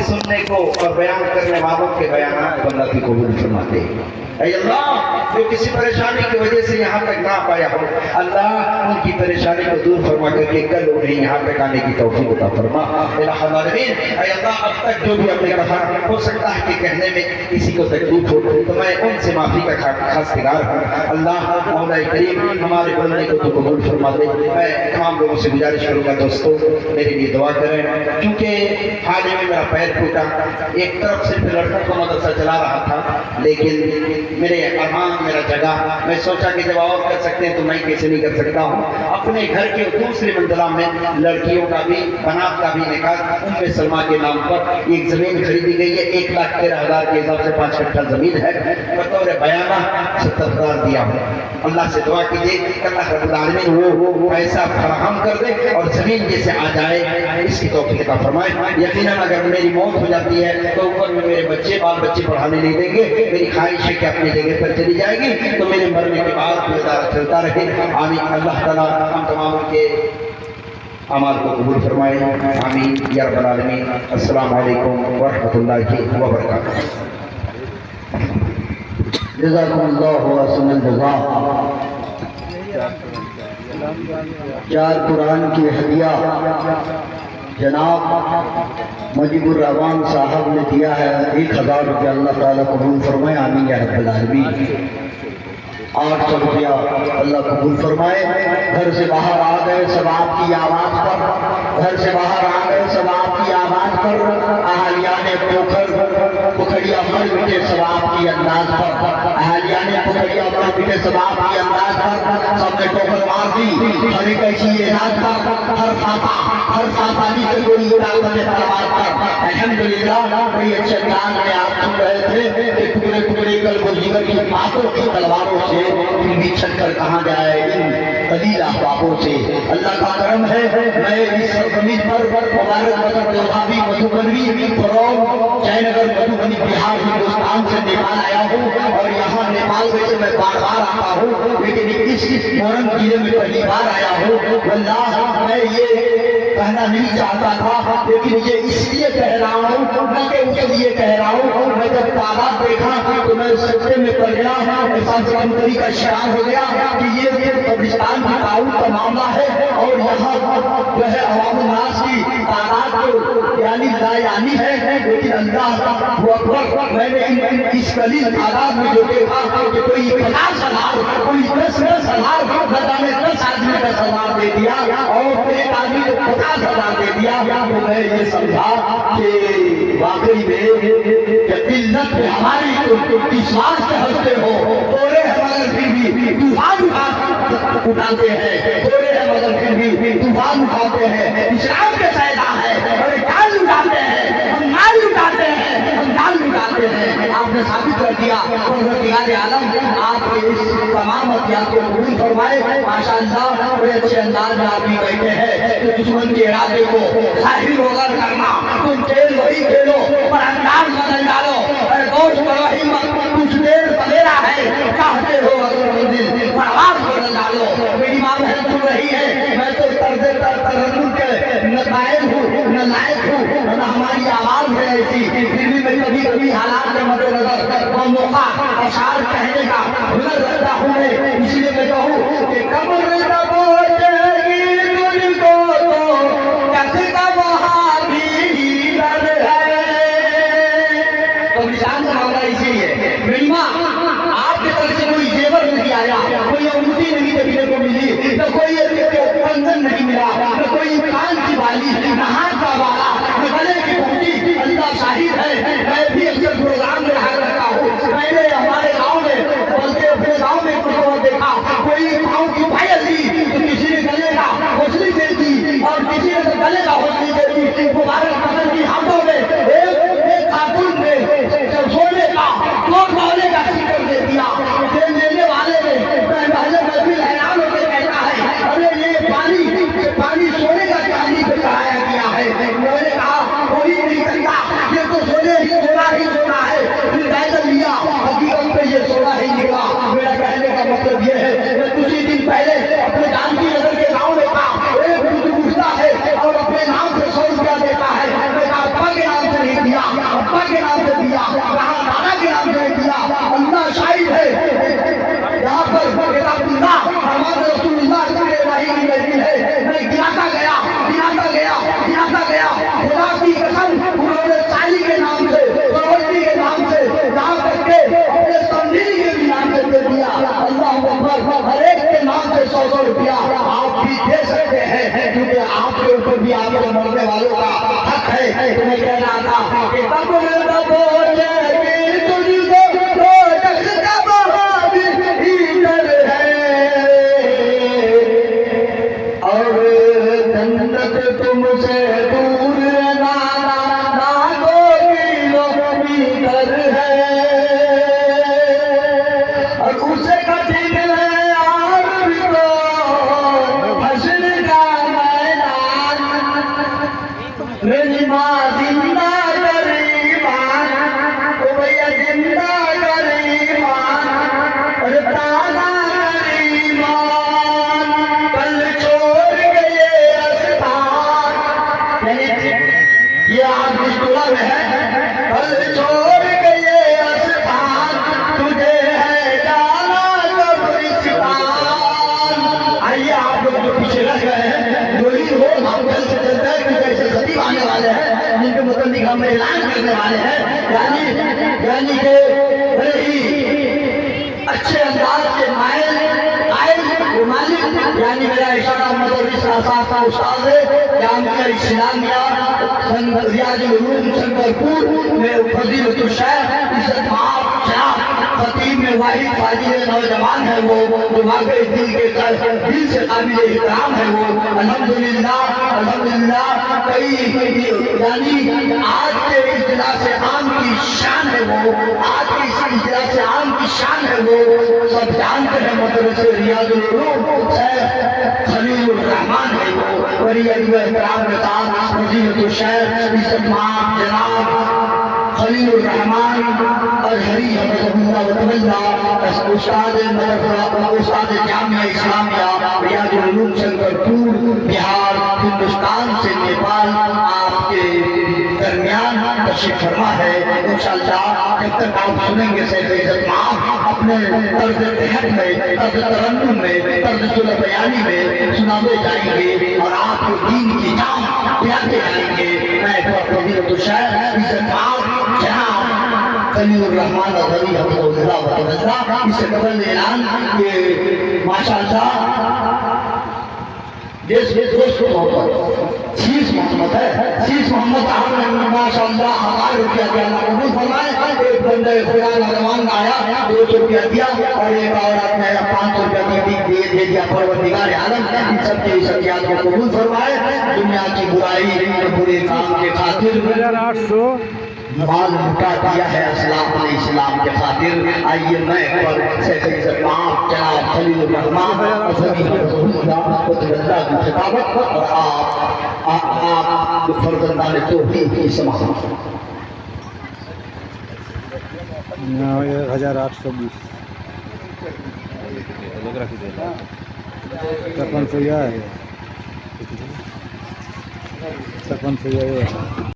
सुनने को और बयान करने वालों के बयान को अल्लाह की कबूल फरमाते। ऐ अल्लाह, जो किसी परेशानी की वजह से यहाँ तक ना पाया हो, अल्लाह उनकी परेशानी को दूर फरमा करके कल उन्हें यहाँ तक आने की तौफीक अता फरमा। ऐ अल्लाह, अब तक जो भी हमने कहा, हो सकता है कि कहने में किसी को तकलीफ हो, तो मैं उनसे माफी का खासगार हूँ। अल्लाह मौला करीम हमारे बोलने को तो कबूल फरमा दे। मैं तमाम लोगों से गुजारिश करूँगा दोस्तों, मेरे लिए दुआ करें, क्योंकि हाल ही में मेरा पैर टूटा। एक तरफ से लड़कों को मदरसा चला रहा था, लेकिन मेरे अरमान, मेरा जगह, मैं सोचा कि जब और कर सकते हैं तो मैं कैसे नहीं कर सकता हूँ। अपने घर के दूसरी मंजिला में लड़कियों का भी, बनात का भी निकाह उम्मे सलमा के नाम पर एक जमीन खरीदी गई है। 1,13,000 के हिसाब से 5 कट्ठा जमीन है। बतौर बयाना 70,000 दिया हूँ। अल्लाह से दुआ कीजिए कि अल्लाह रब्बुल आलमीन वो पैसा फराहम कर दे और जमीन जैसे आ जाए, इसकी तौफीक अता फरमाए। यकीनन अगर मेरी मौत हो जाती है तो ऊपर में मेरे बच्चे, बाल बच्चे पढ़ाने नहीं देंगे। मेरी ख्वाहिश है कि अपनी जगह पर चली जाएगी, तो मेरे मरने के बाद गुजारा चलता रहे। आमीन। अल्लाह ताला हम तमाम के अमाल को कबूल फरमाए। आमीन या रब्बल आलमीन। अस्सलामु अलैकुम व रहमतुल्लाहि व बरकातहू। जज़ाकुमुल्लाहु अहसनल जज़ा। 4 कुरान की हदिया जनाब मुजीबुर रहमान साहब ने दिया है 1,000 रुपया। अल्लाह ताला कबूल फरमाए। आमीन या रब्बल आलमीन। 800 रुपया अल्लाह कबूल फरमाए। घर से बाहर आ गए सब आपकी आवाज़ पर, घर से बाहर आ गए सब आपकी आवाज़ पर। अहलिया ने पुखड़िया मर बिटे सब आपकी अंदाज पर, अहलिया ने पुखड़िया मर बिटे सब आपकी अंदाज पर। सबने ठोकर मार दी हर एक ऐसी एजाज पर, हर सापानी से कोई ताकत तलवार पर। अल्हम्दुलिल्लाह, बड़ी अच्छे अंदाज में आप सुन रहे थे कि टुकड़े टुकड़े कल वो जिगर की बातों की तलवारों से बिछड़ कर कहाँ जाए इन कलील अहबाबों से। अल्लाह का करम है, मैं इस जमीन पर मुबारक मदर देवभावी मधुबनी फरोग जयनगर मधुबनी बिहार हिंदुस्तान से नेपाल आया हूँ। और यहाँ नेपाल वैसे मैं बार बार आता हूँ, लेकिन इस मोरंग जिले में पहली बार आया हूँ। अल्लाह, मैं ये कहना नहीं चाहता था, लेकिन ये इसलिए कह रहा हूँ, न कि उसके लिए कह रहा हूँ। मैं जब तादाद देखा तो मैं सच्चे में पड़ गया, ऐसा जानकारी का शिकार हो गया कि ये कब्रिस्तान की ताउन का मामला है। और यहाँ जो है अवाम नास की तादाद तो यानी लायानी है, लेकिन अल्लाह वो अकबर, मैंने इस कलील तादाद में जो देखा कि कोई 50,000, कोई 10,000, ने 10 आदमी का सवाल दे दिया और एक आदमी को 50,000 दे दिया। तो मैं ये समझा कि वाकई में किल्लत हमारी विश्वास के हंसते हो, तोड़े हैं मगर फिर भी तूफान उठाते हैं, तोड़े हैं मगर फिर भी तूफान उठाते हैं। इस्लाम के सैदा है, और जान उठाते हैं, हम माल उठाते हैं, हम जान उठाते हैं। आपने साबित कर दिया आलम आपके इस तमाम हथियार को कबूल फरमाए। माशाअल्लाह, बड़े अच्छे अंदाज में आप भी बैठे हैं कि दुश्मन के इरादे को जाहिर होकर करना। तुम खेल वही खेलो पर अंदाज बदल डालो। अरे दोस्त करो हिम्मत, कुछ देर बनेरा है, चाहते हो अगर मंजिल पर आवाज बदल डालो। मेरी माँ बहन सुन रही है, मैं तो तरन्नुम के न कायल हूँ, न लायक हूँ, न हमारी आवाज है ऐसी, फिर भी मैं कभी कभी हालात के मद्देनजर वो मौका अशार कहने का हुनर रखता हूँ मैं। इसलिए मैं कहूँ कि कब्र तब जाएगी तुझको तो कैसे का वहाँ भी डर है। तो निशान का मामला इसीलिए मेरी माँ आपके तरफ से कोई जेवर नहीं आया, कोई अंगूठी नहीं देखने को मिली, न कोई कंगन नहीं मिला, न कोई कान की बाली, न हाथ का बाला, न गले की घंटी। अल्लाह शाहिद है, मैं भी अक्सर प्रोग्राम में रहा करता हूँ। मैंने हमारे गांव में, बल्कि अपने गांव में कुछ और देखा, कोई गांव की पायल दी तो किसी ने गले का हौसली दे दी और किसी ने तो गले का हौसली दे दी। मुबारक पसंद की हाथों में एक खातून ने सोने का दो तोले का सिक्कर दे दिया। देने वाले ने पहले महफिल हैरान होकर कहता है, अरे ये पानी सोने का चांदी पे चढ़ाया गया है। मैंने कहा वो आप लोग मरने वालों का हक है। तुम्हें कहना था कि कब्र का बोझ है तुझको दोजख का बहाबिर ही डर है और जन्नत तुमसे दूर नाना नागो किलोमीटर है और उसे कठिन है और भी तो हश्र का मैदान मेरी माँ जिंदा गरीबान ओ भैया जिंदा गरीबान और ताजा गरीबान कल छोड़ गए अस्तान ये आदमी दुल्हन है कल छोड़ गए अस्तान तुझे है जाना कब्रिस्तान। आइए आप लोग जो पीछे रह गए हैं डोली हो हम कल से चलते हैं कि कैसे खतीब आने वाले हैं जिनके मुताबिक हम ऐलान करने वाले हैं यानी कि बड़े ही अच्छे अंदाज से मायल मालिक यानी मेरा इशारा मदरस साहब का उस्ताद है जामिया इस्लामिया रियाजुल उलूम शंकरपुर में फजीलतुल शेख इज्जत माफ खतीब में वाहिद फाजिल नौजवान है वो वाकई दिल से काबिल इकराम है वो अल्हम्दुलिल्लाह कई यानी आज के इजलास आम की शान है वो आज के इस इजलास आम की शान है वो सब जानते हैं मदरसे रियाजुल उलूम शेख खलीलुर रहमान है वो बड़ी इकराम के साथ फजीलतुल शेख इज्जत माफ जनाब खलीलुर रहमान अजहरी उस्ताद जामिया इस्लामिया रियाजुल उलूम शंकरपुर बिहार हिंदुस्तान से नेपाल आपके दरमियान तशरीफ फरमा है। इंशाअल्लाह जब तक आप सुनेंगे शेख इज्जत माफ अपने तर्ज तहत में तर्ज तरन्नुम में तर्ज सुलह बयानी में सुनाते जाएंगे और आपको दीन की जान पिलाते जाएंगे। मैं फजीलतुल शेख इज्जत माफ जनाब खलीलुर रहमान अज़हरी हफ़िज़हुल्लाह व तवल्ला इससे कबल ऐलान कि माशाअल्लाह देश में दोस्त मोहब्बत शीश मोहम्मद है शीश मोहम्मद साहब ने माशाअल्लाह 1000 रुपया दिया अल्लाह कबूल फरमाए। एक बंदे खुदा नौजवान आया 200 रुपया दिया और एक औरत ने 500 रुपया दे दिया। परवरदिगार आलम इन सबके सकियात को कबूल फरमाए। दुनिया की बुराई और बुरे काम के खातिर 1800 माल लुटा दिया है इस्लाम के खातिर। आइए मैं पर शेख इज्जत माफ जनाब खलीलुर रहमान अज़हरी हफ़िज़हुल्लाह व तवल्ला की खिताबत और आप फर्जंदान तौहीद की समाअत 1820 सरपंच है सरपंच है